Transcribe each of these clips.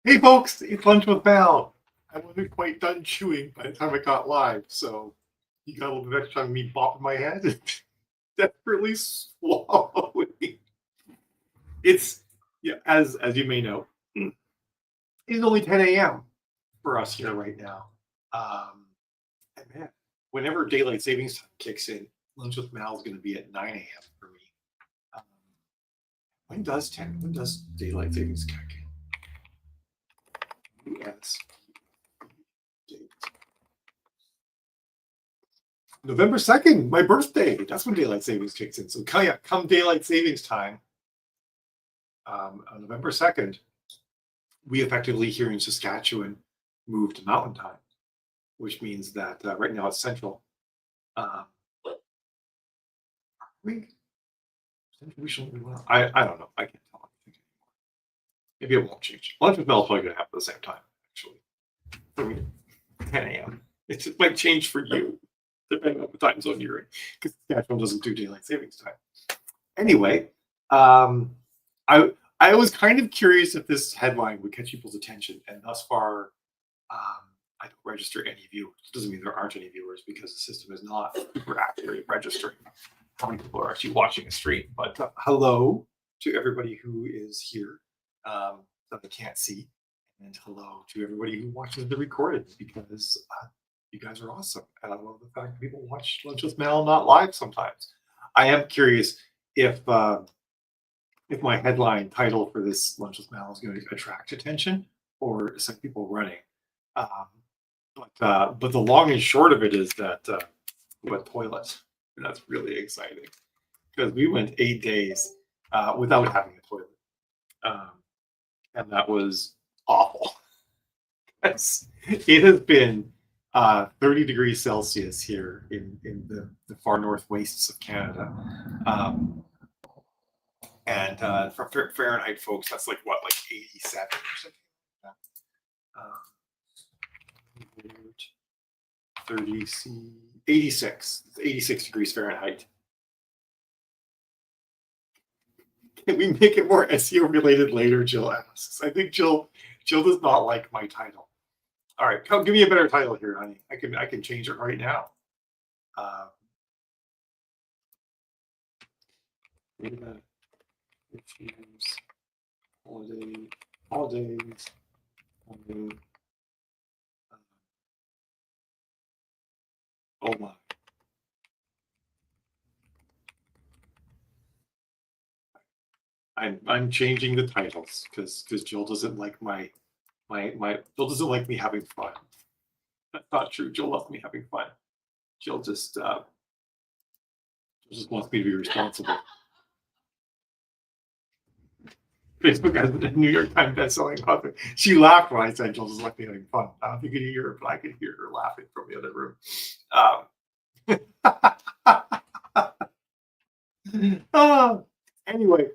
Hey folks, it's Lunch with Mal. I wasn't quite done chewing by the time I got live, so you got a little bit extra on me bopping my head and desperately swallowing. It's as you may know, it's only 10 a.m. for us here right now. And man, whenever daylight savings time kicks in, Lunch with Mal is going to be at 9 a.m. for me. Um, when does daylight savings kick in? Yes. November 2nd, my birthday. That's when daylight savings kicks in. So come daylight savings time, on November 2nd, we effectively here in Saskatchewan move to mountain time, which means that right now it's central. Uh, we I don't know. I can't tell anything anymore. Maybe it won't change. Lunch with Mel is probably going to happen at the same time, actually. For me, 10 a.m. It might change for you, depending on the time zone you're in, because Saskatchewan doesn't do daylight savings time. Anyway, um, I was kind of curious if this headline would catch people's attention, and thus far, I don't register any viewers. It doesn't mean there aren't any viewers because the system is not super accurate at registering how many people are actually watching a stream. But hello to everybody who is here that I can't see, and hello to everybody who watches the recorded because you guys are awesome, and I love the fact that people watch Lunch with Mel not live sometimes. I am curious if my headline title for this Lunch with Mal is going to attract attention or some people running. But the long and short of it is that we went toilet, and that's really exciting because we went 8 days without having a toilet, and that was awful. It has been 30 degrees Celsius here in the far north wastes of Canada. And for Fahrenheit folks, that's like what, like 87 or something like that. 30 C, 86. It's 86 degrees Fahrenheit. Can we make it more SEO related later? Jill asks. I think Jill does not like my title. All right, come give me a better title here, honey. I can change it right now. Issues, holidays. Oh my. I'm changing the titles because Jill doesn't like my Jill doesn't like me having fun. That's not true. Jill loves me having fun. Jill just wants me to be responsible. Facebook has a New York Times bestselling author. She laughed when I said Jill doesn't like me having fun. I don't think you could hear her, but I could hear her laughing from the other room. Anyway,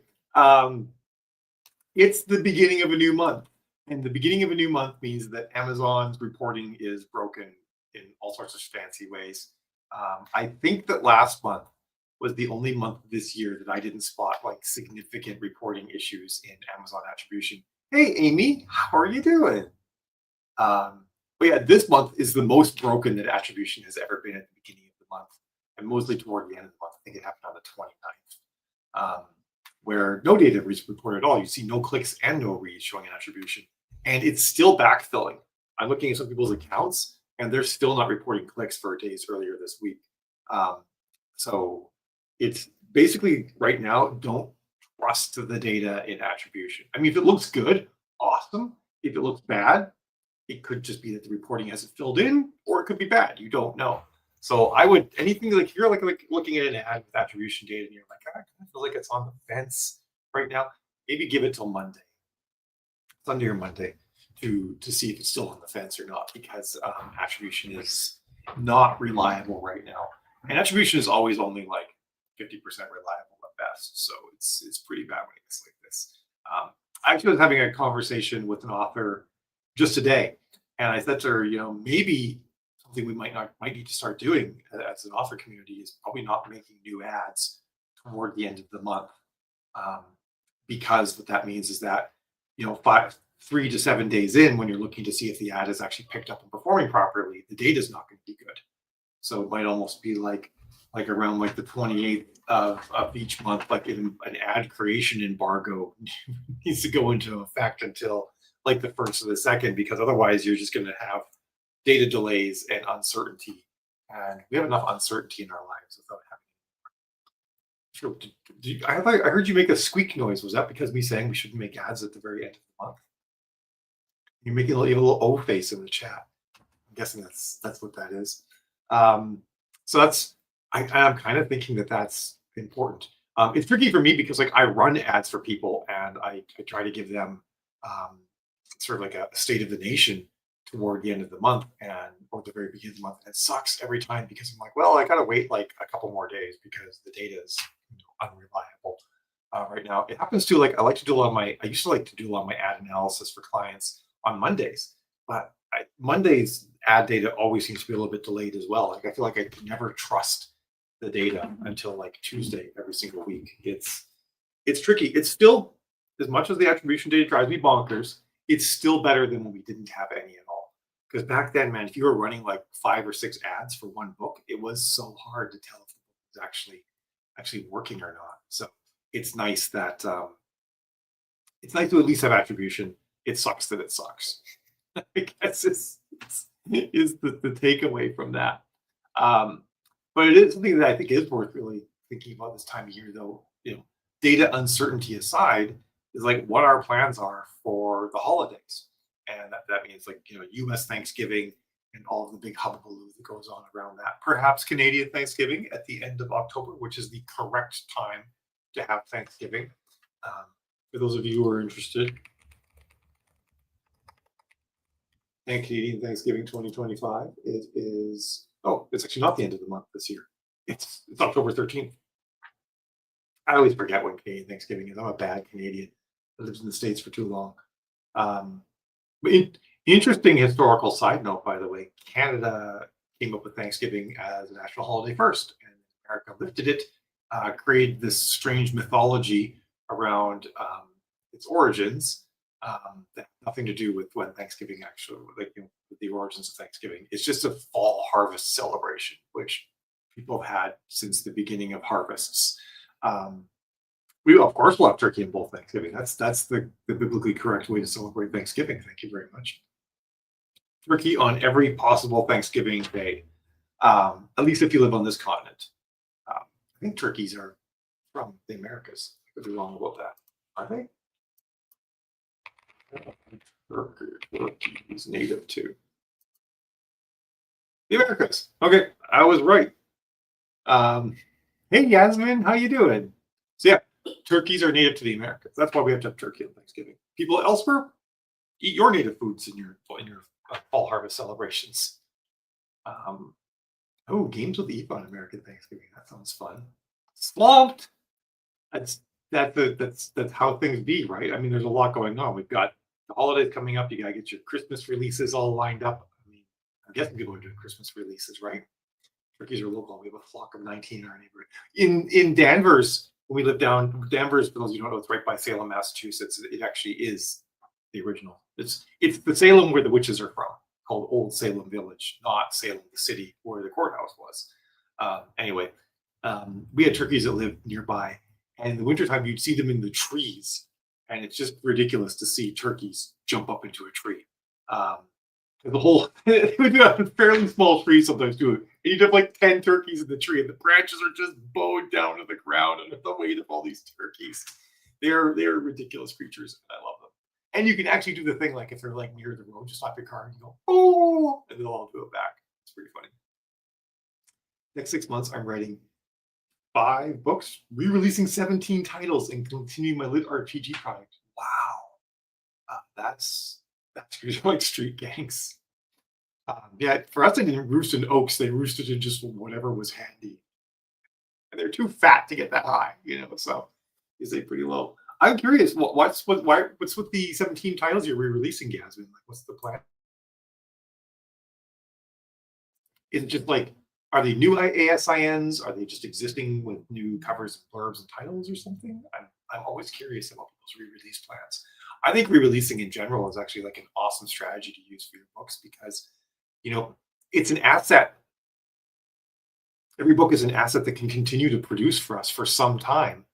it's the beginning of a new month. And the beginning of a new month means that Amazon's reporting is broken in all sorts of fancy ways. I think that last month was the only month this year that I didn't spot like significant reporting issues in Amazon attribution. Hey, Amy, how are you doing? But yeah, this month is the most broken that attribution has ever been at the beginning of the month, and mostly toward the end of the month. I think it happened on the 29th, where no data was reported at all. You see no clicks and no reads showing an attribution, and it's still backfilling. I'm looking at some people's accounts, and they're still not reporting clicks for days earlier this week. So it's basically right now, don't trust the data in attribution. I mean, if it looks good, awesome. If it looks bad, it could just be that the reporting hasn't filled in, or it could be bad. You don't know. So I would, anything like, if you're like looking at an ad with attribution data and you're like, I kind of feel like it's on the fence right now, maybe give it till Monday, Sunday or Monday, to see if it's still on the fence or not, because attribution is not reliable right now. And attribution is always only like 50% reliable at best. So it's pretty bad when it gets like this. I actually was having a conversation with an author just today, and I said to her, maybe something we might need to start doing as an author community is probably not making new ads toward the end of the month, because what that means is that 3 to 7 days in, when you're looking to see if the ad is actually picked up and performing properly, the data is not going to be good. So it might almost be like around like the 28th of each month, like an ad creation embargo needs to go into effect until like the first of the second, because otherwise you're just going to have data delays and uncertainty. And we have enough uncertainty in our lives without having. Sure. I heard you make a squeak noise. Was that because me saying we shouldn't make ads at the very end of the month? You're making you have a little O face in the chat. I'm guessing that's what that is. So I'm kind of thinking that that's important. It's tricky for me because like I run ads for people and I try to give them um, sort of like a state of the nation toward the end of the month and or the very beginning of the month. And it sucks every time because I'm like, well, I gotta wait like a couple more days because the data is unreliable right now. It happens to like I used to like to do a lot of my ad analysis for clients on Mondays, but Monday's ad data always seems to be a little bit delayed as well. Like I feel like I can never trust the data until like Tuesday every single week. It's tricky. It's still, as much as the attribution data drives me bonkers, it's still better than when we didn't have any at all. Because back then, man, if you were running like 5 or 6 ads for one book, it was so hard to tell if the book was actually working or not. So it's nice that it's nice to at least have attribution. It sucks that it sucks. I guess is the takeaway from that. Um, but it is something that I think is worth really thinking about this time of year, though. Data uncertainty aside, is like what our plans are for the holidays, and that means like U.S. Thanksgiving and all of the big hullabaloo that goes on around that. Perhaps Canadian Thanksgiving at the end of October, which is the correct time to have Thanksgiving. Um, for those of you who are interested, and Canadian Thanksgiving 2025. It is, oh, it's actually not the end of the month this year. It's October 13th. I always forget when Canadian Thanksgiving is. I'm a bad Canadian that lives in the States for too long. Um, but interesting historical side note, by the way, Canada came up with Thanksgiving as a national holiday first, and America lifted it, created this strange mythology around its origins that have nothing to do with when Thanksgiving actually, like with the origins of Thanksgiving. It's just a fall harvest celebration, which people have had since the beginning of harvests. We of course will have turkey and both Thanksgiving. That's the biblically correct way to celebrate Thanksgiving. Thank you very much. Turkey on every possible Thanksgiving day, at least if you live on this continent. I think turkeys are from the Americas. I could be wrong about that. Are they? Turkey is native to the Americas. Okay, I was right. Hey Yasmin, how you doing? So yeah, turkeys are native to the Americas. That's why we have to have turkey on Thanksgiving. People elsewhere, eat your native foods in your fall harvest celebrations. Oh, games with Eve on American Thanksgiving. That sounds fun. Swamped. That's that's how things be, right? I mean, there's a lot going on. We've got the holidays coming up. You gotta get your Christmas releases all lined up. I mean, I'm guessing people are doing Christmas releases, right? Turkeys are local. We have a flock of 19 in our neighborhood. In Danvers, when we lived down Danvers, for those of you who don't know, it's right by Salem, Massachusetts. It actually is the original. It's the Salem where the witches are from, called Old Salem Village, not Salem, the city where the courthouse was. Anyway, we had turkeys that lived nearby, and in the wintertime, you'd see them in the trees, and it's just ridiculous to see turkeys jump up into a tree. The whole it would be a fairly small tree sometimes too. And you'd have like 10 turkeys in the tree, and the branches are just bowed down to the ground under the weight of all these turkeys. They're ridiculous creatures, and I love them. And you can actually do the thing like if they're like near the road, just stop your car and you go, oh, and they'll all do it back. It's pretty funny. Next 6 months, I'm writing 5 books, re-releasing 17 titles, and continuing my lit RPG project. Wow, that's like street gangs. Yeah, for us, they didn't roost in oaks; they roosted in just whatever was handy, and they're too fat to get that high, So you say pretty low. I'm curious, what's with the 17 titles you're re-releasing, Yasmin? Like, what's the plan? Is it just like, are they new ASINs? Are they just existing with new covers, blurbs, and titles, or something? I'm always curious about people's re-release plans. I think re-releasing in general is actually like an awesome strategy to use for your books because, you know, it's an asset. Every book is an asset that can continue to produce for us for some time.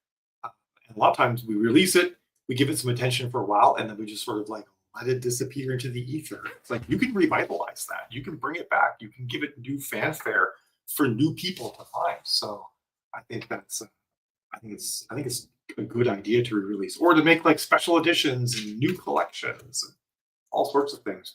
And a lot of times we release it, we give it some attention for a while, and then we just sort of like let it disappear into the ether. It's like you can revitalize that. You can bring it back. You can give it new fanfare for new people to find. So I think that's I think it's a good idea to re-release or to make like special editions and new collections and all sorts of things.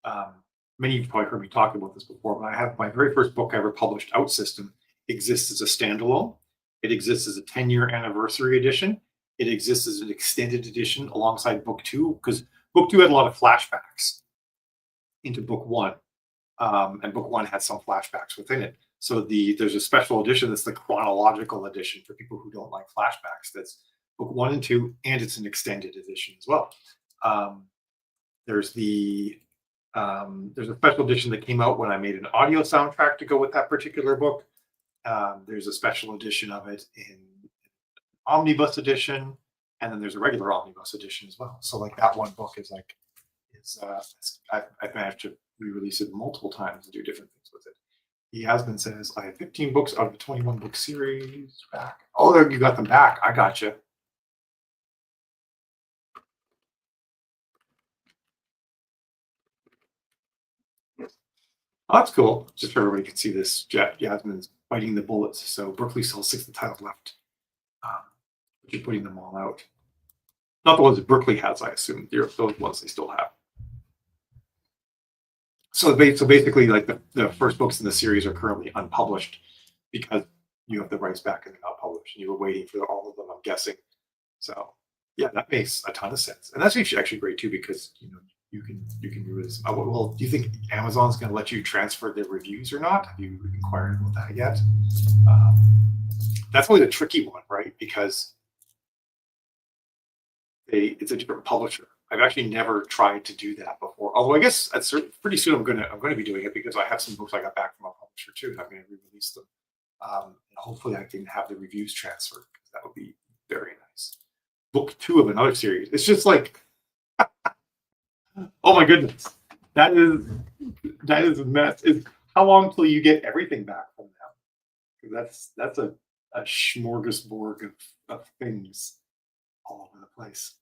Um, Many of you probably heard me talk about this before, but I have my very first book I ever published, Out System, exists as a standalone. It exists as a 10-year anniversary edition. It exists as an extended edition alongside book two, because book two had a lot of flashbacks into book one, and book one had some flashbacks within it. So there's a special edition that's the chronological edition for people who don't like flashbacks. That's book one and two, and it's an extended edition as well. Um, there's the there's a special edition that came out when I made an audio soundtrack to go with that particular book. There's a special edition of it in omnibus edition, and then there's a regular omnibus edition as well. So like that one book is like is I've managed to re-release it multiple times and do different things with it. He Yasmin says I have 15 books out of the 21 book series back. Oh, there you got them back. I got you. Oh, that's cool. Just so everybody can see this. Yasmin's biting the bullets. So Berkeley still has 6 of the titles left. But you're putting them all out. Not the ones that Berkeley has, I assume. They're those ones they still have. So basically, like the first books in the series are currently unpublished because you have the rights back and they're not published. And you were waiting for all of them, I'm guessing. So yeah, that makes a ton of sense. And that's actually great too because you can do this. Well, do you think Amazon's going to let you transfer their reviews or not? Have you inquired about that yet? Um, that's always a tricky one, right? Because it's a different publisher. I've actually never tried to do that before. Although I guess pretty soon I'm gonna be doing it because I have some books I got back from a publisher too, and I'm going to re-release them. And hopefully I can have the reviews transferred because that would be very nice. Book two of another series. It's just like, oh my goodness, that is a mess. How long till you get everything back from them? That's a smorgasbord of things all over the place.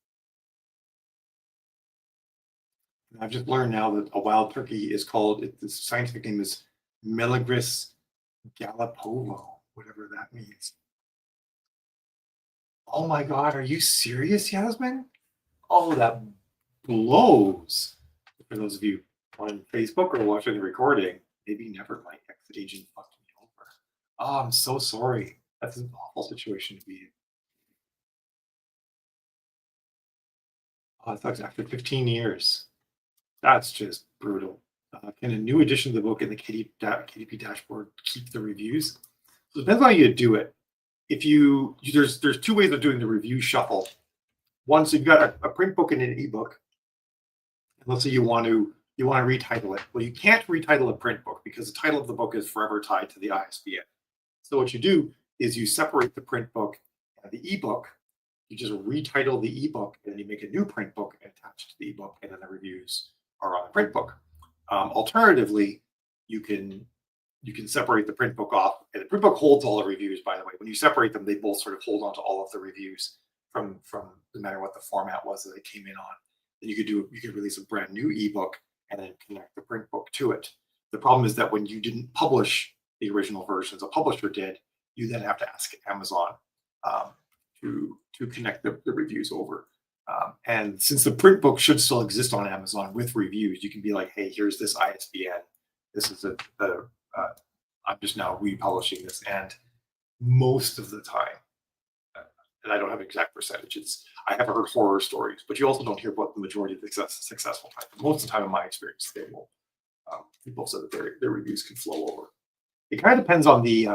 And I've just learned now that a wild turkey is called, the scientific name is Melagris galipovo, whatever that means. Oh my God, are you serious, Yasmin? Oh, that blows. For those of you on Facebook or watching the recording, maybe never my exit agent fucked me over. Oh, I'm so sorry. That's an awful situation to be in. Oh, that's after 15 years. That's just brutal. Can a new edition of the book in the KDP dashboard keep the reviews? So it depends on how you do it. If there's two ways of doing the review shuffle. One, so you've got a print book and an ebook. And let's say you want to retitle it. Well, you can't retitle a print book because the title of the book is forever tied to the ISBN. So what you do is you separate the print book and the ebook. You just retitle the ebook and then you make a new print book attached to the ebook, and then the reviews are on the print book. Alternatively, you can separate the print book off, and the print book holds all the reviews. By the way, when you separate them, they both sort of hold on to all of the reviews from no matter what the format was that they came in on. Then you could release a brand new ebook and then connect the print book to it. The problem is that when you didn't publish the original versions, a publisher did, you then have to ask Amazon to connect the reviews over. And since the print book should still exist on Amazon with reviews, you can be like, hey, here's this ISBN. This is I'm just now republishing this. And most of the time, and I don't have exact percentages, I have heard horror stories, but you also don't hear about the majority of the successful type. Most of the time, in my experience, they will. People said that their reviews can flow over. It kind of depends on the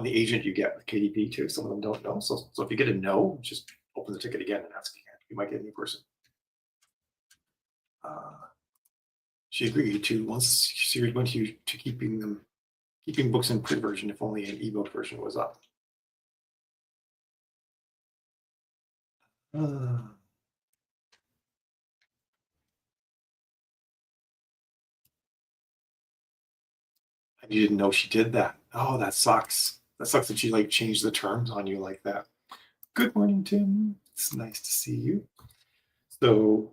agent you get with KDP too. Some of them don't know. So if you get a no, just open the ticket again and ask again. You might get a new person. She agreed to, once series went to keeping books in print version if only an ebook version was up. And you didn't know she did that. Oh, that sucks. That sucks that she like changed the terms on you like that. Good morning, Tim. It's nice to see you. So,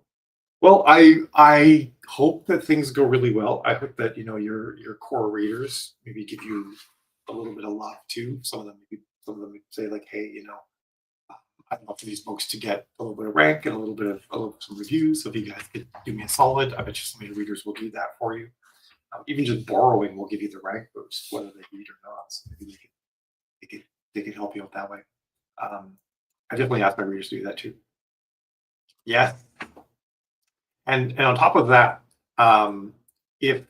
well, I hope that things go really well. I hope that your core readers maybe give you a little bit of love too. Some of them say like, hey, I'd love for these books to get a little bit of rank and some reviews. So if you guys could do me a solid, I bet you some of your readers will do that for you. Even just borrowing will give you the rank boost, whether they read or not. So maybe they could help you out that way. Um, I definitely ask my readers to do that too. Yeah, and on top of that, if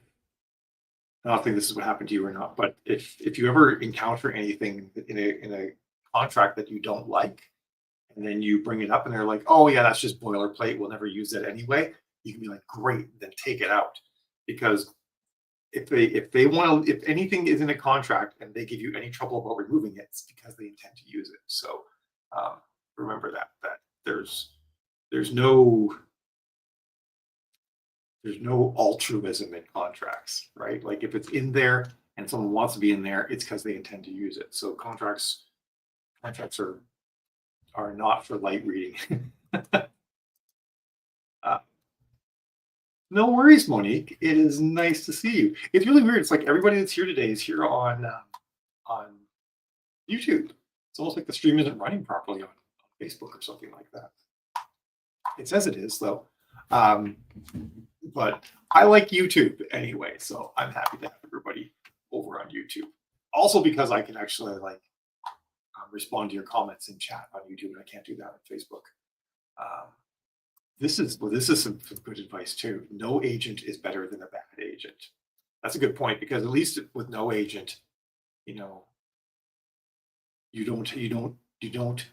I don't think this is what happened to you or not, but if you ever encounter anything in a contract that you don't like, and then you bring it up and they're like, oh yeah, that's just boilerplate, we'll never use it anyway, you can be like, great, then take it out. Because if they want to, if anything is in a contract and they give you any trouble about removing it, it's because they intend to use it. So um, remember that there's there's no there's no altruism in contracts, right? Like if it's in there and someone wants to be in there, it's because they intend to use it. So contracts are not for light reading. uh, no worries, Monique. It is nice to see you. It's really weird. It's like everybody that's here today is here on YouTube. It's almost like the stream isn't running properly on Facebook or something like that. It says it is though. Um, but I like YouTube anyway, so I'm happy to have everybody over on YouTube. Also because I can actually like respond to your comments in chat on YouTube, and I can't do that on Facebook. Um, this is some good advice too. No agent is better than a bad agent. That's a good point because at least with no agent, you know, you don't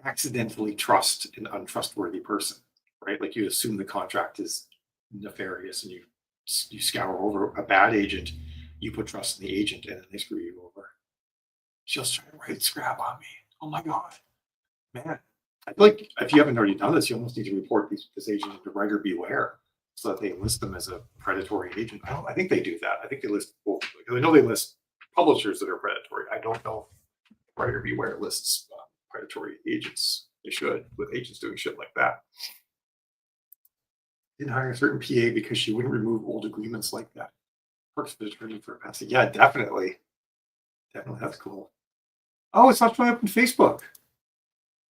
accidentally trust an untrustworthy person, right? Like you assume the contract is nefarious and you scour over a bad agent, you put trust in the agent and then they screw you over. She'll try to write scrap on me. Oh my god, man. I feel like if you haven't already done this, you almost need to report this agent into writer beware so that they list them as a predatory agent. I think they do that. I think they list both. Because I know they list publishers that are predatory. I don't know if writer beware lists predatory agents. They should, with agents doing shit like that. Didn't hire a certain PA because she wouldn't remove old agreements like that. Works for the attorney for a passing. Yeah, definitely. Definitely. That's cool. Oh, it's not showing up on Facebook.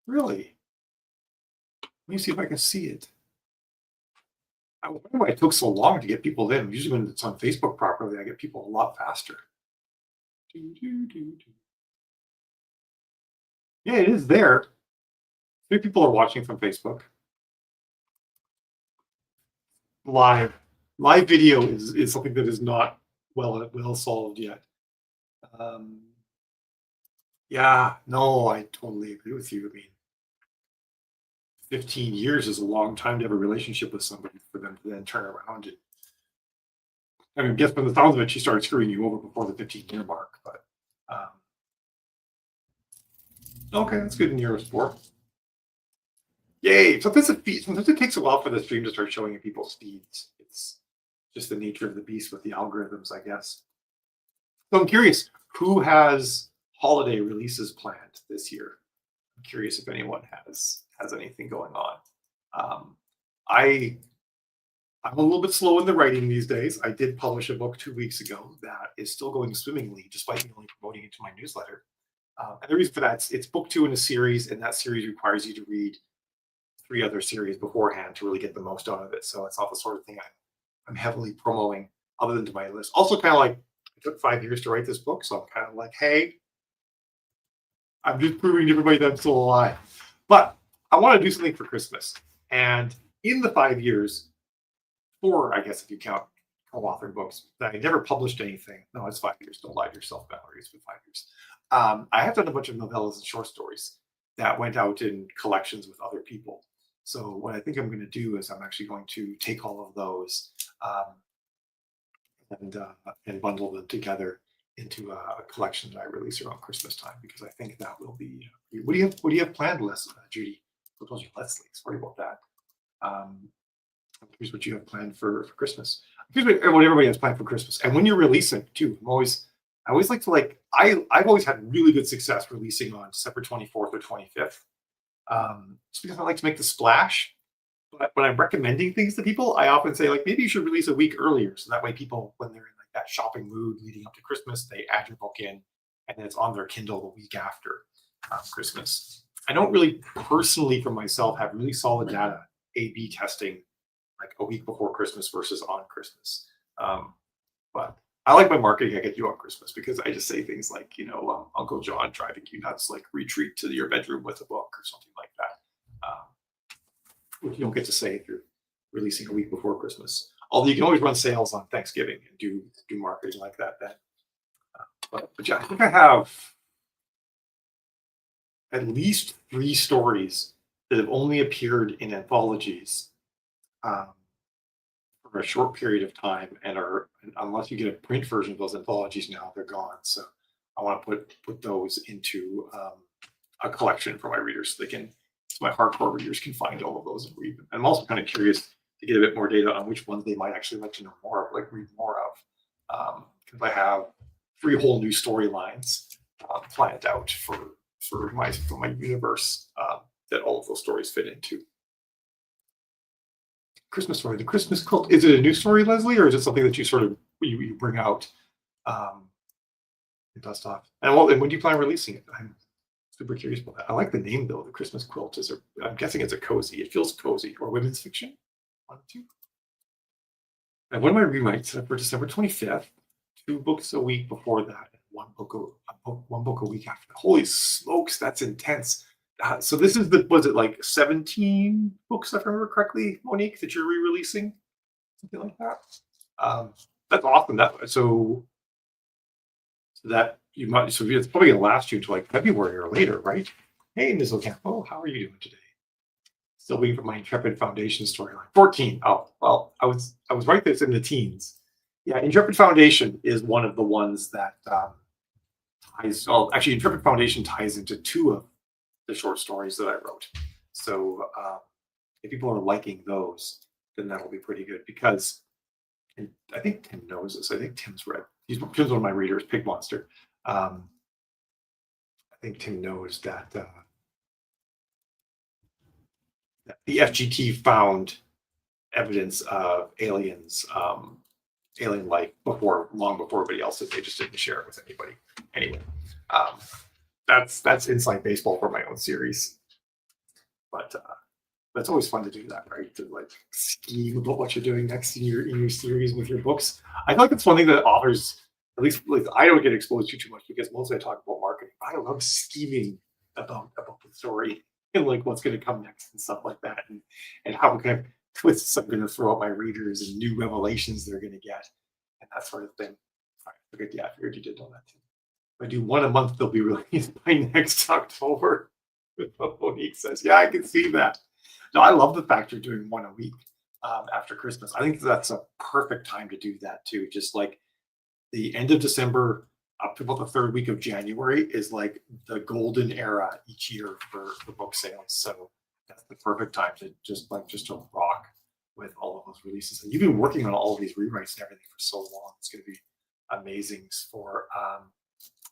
Really? Let me see if I can see it. I wonder why it took so long to get people in. Usually when it's on Facebook properly, I get people a lot faster. Yeah, it is there. 3 people are watching from Facebook. Live video is something that is not well solved yet. Yeah, no, I totally agree with you. I mean, 15 years is a long time to have a relationship with somebody for them to then turn around and I mean, guess from the sounds of it, she started screwing you over before the 15-year mark. But okay, that's good news for. Yay! Sometimes it takes a while for the stream to start showing you people's feeds. It's just the nature of the beast with the algorithms, I guess. So I'm curious, who has holiday releases planned this year? I'm curious if anyone has anything going on. I'm a little bit slow in the writing these days. I did publish a book 2 weeks ago that is still going swimmingly, despite me only promoting it to my newsletter. And the reason for that, it's book 2 in a series, and that series requires you to read 3 other series beforehand to really get the most out of it. So it's not the sort of thing I'm heavily promoting other than to my list. Also, kind of like it took 5 years to write this book, so I'm kind of like, hey, I'm just proving to everybody that I'm still alive. But I want to do something for Christmas. And in the 5 years, 4, I guess, if you count co-authored books, that I never published anything. No, it's 5 years. Don't lie to yourself, Valerie. It's been 5 years. I have done a bunch of novellas and short stories that went out in collections with other people. So what I think I'm going to do is I'm actually going to take all of those and bundle them together into a collection that I release around Christmas time, because I think that will be. What do you have planned, Judy? Leslie, sorry about that. Here's what you have planned for Christmas. Here's what everybody has planned for Christmas, and when you're releasing too. I'm always I always like to I've always had really good success releasing on December 24th or 25th. Just because I like to make the splash. But when I'm recommending things to people, I often say like maybe you should release a week earlier, so that way people, when they're in like that shopping mood leading up to Christmas, they add your book in, and then it's on their Kindle the week after Christmas. I don't really personally for myself have really solid data A/B testing like a week before Christmas versus on Christmas. Um, but I like my marketing I get you on Christmas because I just say things like, Uncle John driving you nuts, like retreat to your bedroom with a book or something like that. Which you don't get to say if you're releasing a week before Christmas. Although you can always run sales on Thanksgiving and do marketing like that then. But yeah, I think I have at least 3 stories that have only appeared in anthologies um, for a short period of time and are, unless you get a print version of those anthologies now, they're gone. So I want to put those into a collection for my readers so they can, so my hardcore readers can find all of those and read them. I'm also kind of curious to get a bit more data on which ones they might actually like to know more of, like read more of, because I have 3 whole new storylines planned out for my universe that all of those stories fit into. Christmas story, the Christmas quilt. Is it a new story, Leslie, or is it something that you sort of you bring out um, and dust off? And when do you plan on releasing it? I'm super curious about that. I like the name though. The Christmas quilt is I'm guessing it's a cozy. It feels cozy or women's fiction. One, two. And one of my rewrites for December 25th, 2 books a week before that, and one book a week after. Holy smokes, that's intense. So this is was it like 17 books, if I remember correctly, Monique, that you're re-releasing? Something like that. That's awesome. That you might, so it's probably gonna last you to like February or later, right? Hey, Ms. Ocampo, how are you doing today? Still waiting for my Intrepid Foundation storyline. 14. Oh, well, I was right there. It's in the teens. Yeah, Intrepid Foundation is one of the ones that ties. Well, actually, Intrepid Foundation ties into 2 of the short stories that I wrote. So if people are liking those, then that'll be pretty good because, and I think Tim knows this. I think Tim's read. Tim's one of my readers, Pig Monster. I think Tim knows that the FGT found evidence of aliens, alien life long before everybody else did. They just didn't share it with anybody. Anyway, that's inside baseball for my own series, but it's always fun to do that, right? To like scheme about what you're doing next in your series with your books. I feel like it's one thing that authors, at least like, I don't get exposed to too much because mostly I talk about marketing. I love scheming about the story and like what's going to come next and stuff like that, and how kind of twists I'm going to throw at my readers and new revelations they're going to get and that sort of thing. All right, yeah, I figured you did know that too. If I do one a month, they'll be released by next October. Monique says, "Yeah, I can see that." No, I love the fact you're doing one a week after Christmas. I think that's a perfect time to do that too. Just like the end of December up to about the 3rd week of January is like the golden era each year for book sales. So that's the perfect time to just to rock with all of those releases. And you've been working on all of these rewrites and everything for so long. It's going to be amazing for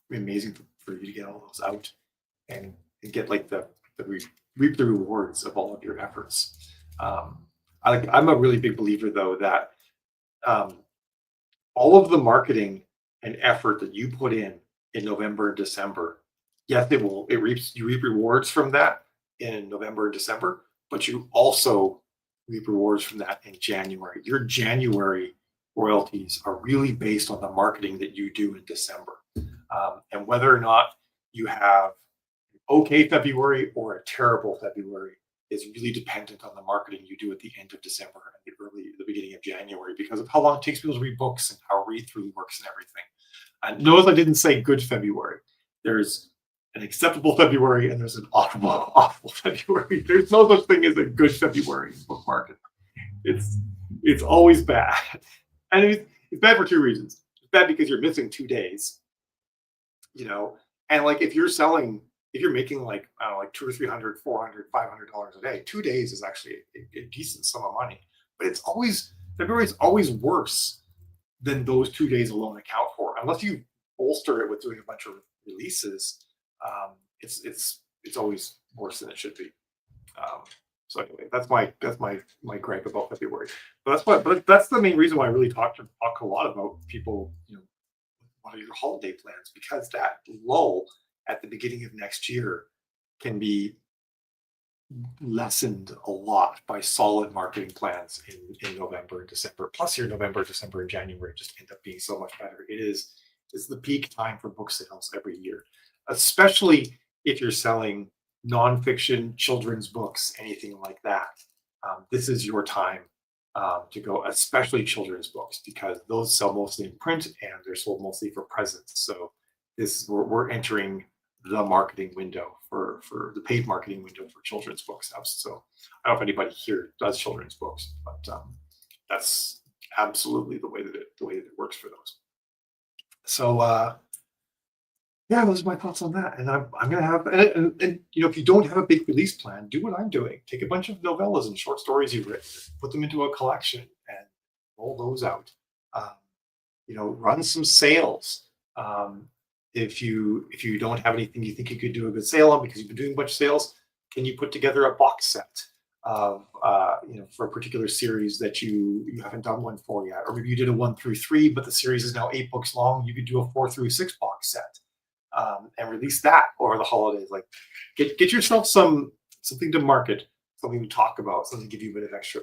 you to get all those out and get like reap the rewards of all of your efforts. I'm a really big believer though that all of the marketing and effort that you put in November and December, yes, you reap rewards from that in November and December, but you also reap rewards from that in January. Your January royalties are really based on the marketing that you do in December. And whether or not you have okay February or a terrible February is really dependent on the marketing you do at the end of December and the beginning of January because of how long it takes people to read books and how read through works and everything. And notice I didn't say good February. There's an acceptable February and there's an awful February. There's no such thing as a good February in book market. It's always bad. And it's bad for 2 reasons. It's bad because you're missing 2 days, and like if you're making like $200 or $300, $400, $500 a day, 2 days is actually a decent sum of money. But February is always worse than those 2 days alone account for, unless you bolster it with doing a bunch of releases, it's always worse than it should be. Um, so anyway, that's my gripe about February. But that's the main reason why I really talk a lot about people. What are your holiday plans? Because that lull at the beginning of next year can be lessened a lot by solid marketing plans in November and December. Plus, your November, December, and January just end up being so much better. It's the peak time for book sales every year, especially if you're selling nonfiction, children's books, anything like that. This is your time to go, especially children's books, because those sell mostly in print and they're sold mostly for presents. So we're entering the marketing window for the paid marketing window for children's books now. So I don't know if anybody here does children's books, but that's absolutely the way that it works for those. So yeah, those are my thoughts on that. And I'm gonna have and if you don't have a big release plan, do what I'm doing. Take a bunch of novellas and short stories you've written, put them into a collection, and roll those out. Um, run some sales. Um, if you don't have anything you think you could do a good sale on because you've been doing a bunch of sales, can you put together a box set of for a particular series that you haven't done one for yet, or maybe you did a 1 through 3, but the series is now 8 books long. You could do a 4 through 6 box set and release that over the holidays. Like, get yourself something to market, something to talk about, something to give you a bit of extra.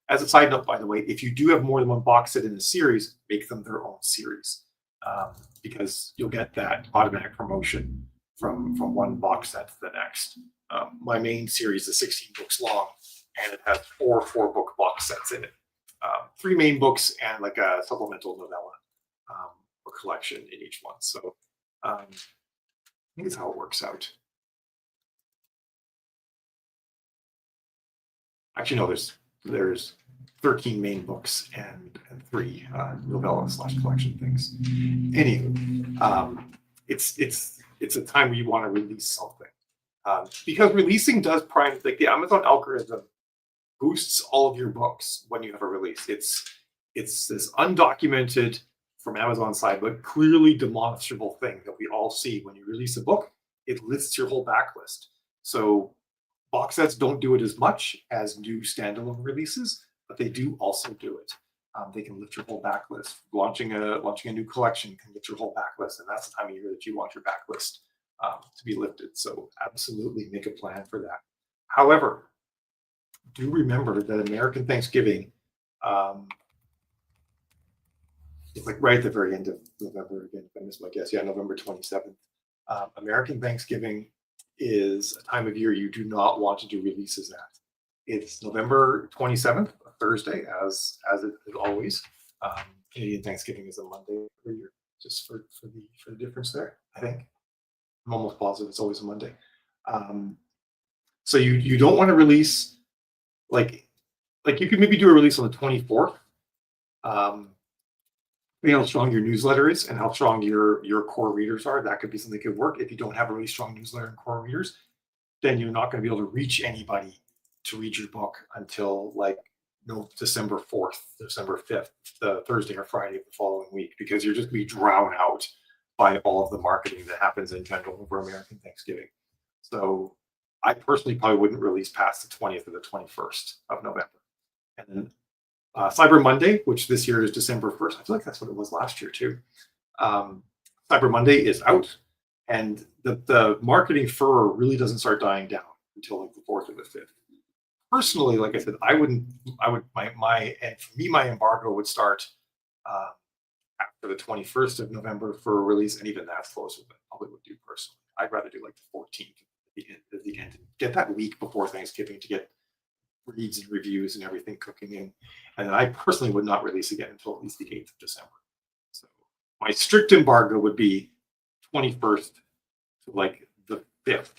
As a side note, by the way, if you do have more than one box set in a series, make them their own series, because you'll get that automatic promotion from one box set to the next. My main series is 16 books long, and it has four-book box sets in it. 3 main books and like a supplemental novella or collection in each one. So I think it's how it works out. Actually, no, there's 13 main books and 3 novella/collection things. Anywho, it's a time where you want to release something, because releasing does prime, like, the Amazon algorithm boosts all of your books when you have a release. It's this undocumented from Amazon side, but clearly demonstrable thing that we all see when you release a book. It lists your whole backlist. So box sets don't do it as much as new standalone releases, but they do also do it. They can lift your whole backlist. Launching a new collection can lift your whole backlist, and that's the time of year that you want your backlist to be lifted. So absolutely make a plan for that. However, do remember that American Thanksgiving is like right at the very end of November. Again, if I missed my guess, yeah, November 27th. American Thanksgiving is a time of year you do not want to do releases at. It's November 27th, a Thursday, as it is always. Canadian Thanksgiving is a Monday every year, just for the difference there. I think I'm almost positive it's always a Monday. So you don't want to release, like you could maybe do a release on the 24th. How strong your newsletter is and how strong your core readers are. That could be something that could work. If you don't have a really strong newsletter and core readers, then you're not going to be able to reach anybody to read your book until like December 4th, December 5th, the Thursday or Friday of the following week, because you're just be drowned out by all of the marketing that happens in general over American Thanksgiving. So I personally probably wouldn't release past the 20th or the 21st of November. And then Cyber Monday, which this year is December 1st. I feel like that's what it was last year too. Cyber Monday is out, and the marketing furor really doesn't start dying down until like the 4th or the 5th. Personally, like I said, I would and for me, my embargo would start after the 21st of November for a release, and even that's closer than I probably would do personally. I'd rather do like the 14th at the end and get that week before Thanksgiving to get reads and reviews and everything cooking in. And then I personally would not release again until at least the 8th of December. So my strict embargo would be 21st to like the 5th.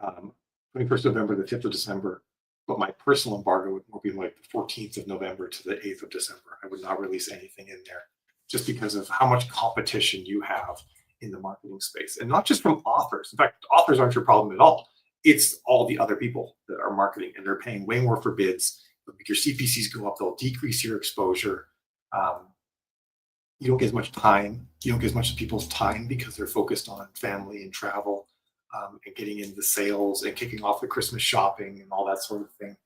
21st of November, the 5th of December. But my personal embargo would be like the 14th of November to the 8th of December. I would not release anything in there just because of how much competition you have in the marketing space. And not just from authors. In fact, authors aren't your problem at all. It's all the other people that are marketing, and they're paying way more for bids. They'll make your CPCs go up. They'll decrease your exposure. you don't get as much time. You don't get as much of people's time because they're focused on family and travel, and getting into sales and kicking off the Christmas shopping and all that sort of thing.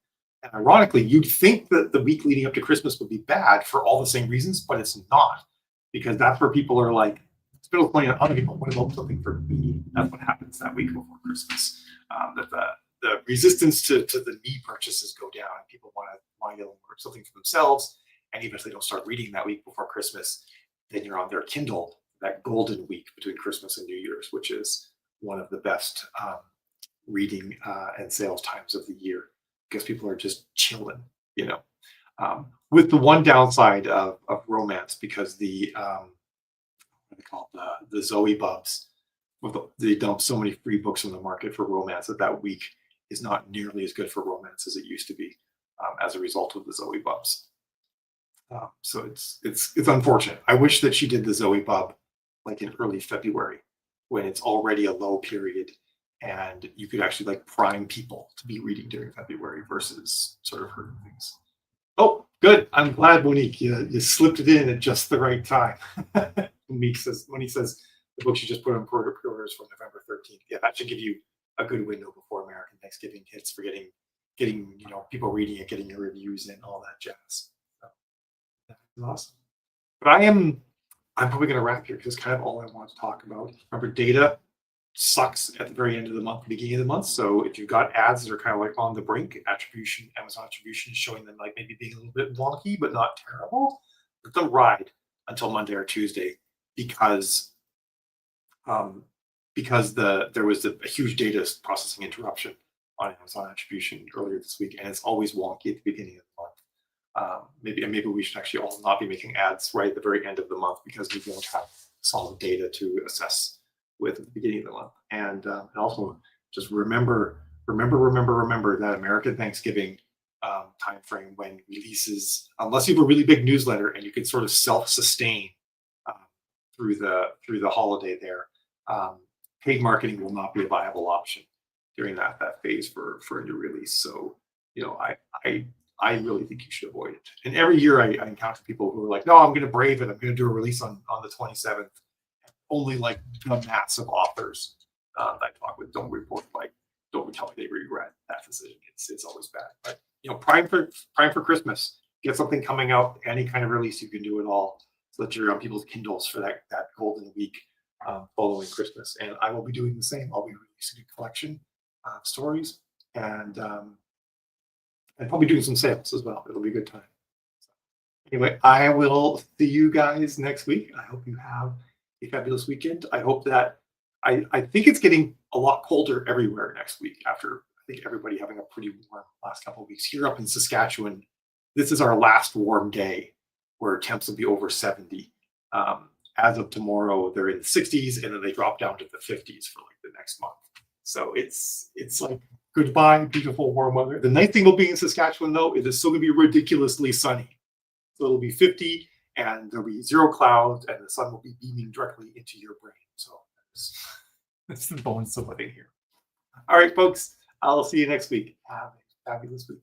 And ironically, you'd think that the week leading up to Christmas would be bad for all the same reasons, but it's not, because that's where people are like, spend money on other people. What about something for me? That's what happens that week before Christmas. That the resistance to the me purchases go down, and people want to get something for themselves. And even if they don't start reading that week before Christmas, then you're on their Kindle that golden week between Christmas and New Year's, which is one of the best reading and sales times of the year, because people are just chilling, you know. With the one downside of romance, because the what they call the Zoe Bubs, they dump so many free books on the market for romance that week is not nearly as good for romance as it used to be, as a result of the Zoe Bubs. So it's unfortunate. I wish that she did the Zoe Bub like in early February, when it's already a low period, and you could actually like prime people to be reading during February versus sort of hurting things. Oh, good. I'm glad, Monique. You slipped it in at just the right time. Monique says, when he says the books you just put on pre-orders from November 13th. Yeah, that should give you a good window before American Thanksgiving hits for getting people reading it, getting your reviews in, all that jazz. So, that's awesome. But I'm probably going to wrap here because it's kind of all I want to talk about. Remember, data sucks at the very end of the month, beginning of the month. So if you've got ads that are kind of like on the brink, Amazon attribution is showing them like maybe being a little bit wonky, but not terrible. Let them ride until Monday or Tuesday, because there was a huge data processing interruption on Amazon attribution earlier this week, and it's always wonky at the beginning of the month. Maybe we should actually all not be making ads right at the very end of the month, because we don't have solid data to assess with at the beginning of the month. And also just remember that American Thanksgiving time frame, when releases, unless you have a really big newsletter and you can sort of self-sustain through the holiday there, paid marketing will not be a viable option during that phase for a new release. So I really think you should avoid it. And every year I encounter people who are like, no, I'm going to brave it. I'm going to do a release on the 27th. Only like the massive authors that I talk with don't tell me they regret that decision. It's always bad. But prime for Christmas. Get something coming out, any kind of release, you can do it all, so that you're on people's Kindles for that golden week following Christmas. And I will be doing the same. I'll be releasing a collection of stories, and probably doing some sales as well. It'll be a good time. So, anyway, I will see you guys next week. I hope you have a fabulous weekend. I hope that I think it's getting a lot colder everywhere next week, after I think everybody having a pretty warm last couple of weeks. Here up in Saskatchewan, this is our last warm day where temps will be over 70. As of tomorrow, they're in the 60s, and then they drop down to the 50s for like the next month. So it's like goodbye, beautiful warm weather. The nice thing about being in Saskatchewan, though, is it's still going to be ridiculously sunny. So it'll be 50, and there'll be zero clouds, and the sun will be beaming directly into your brain. So that's the bonus of living here. All right, folks, I'll see you next week. Have a fabulous week.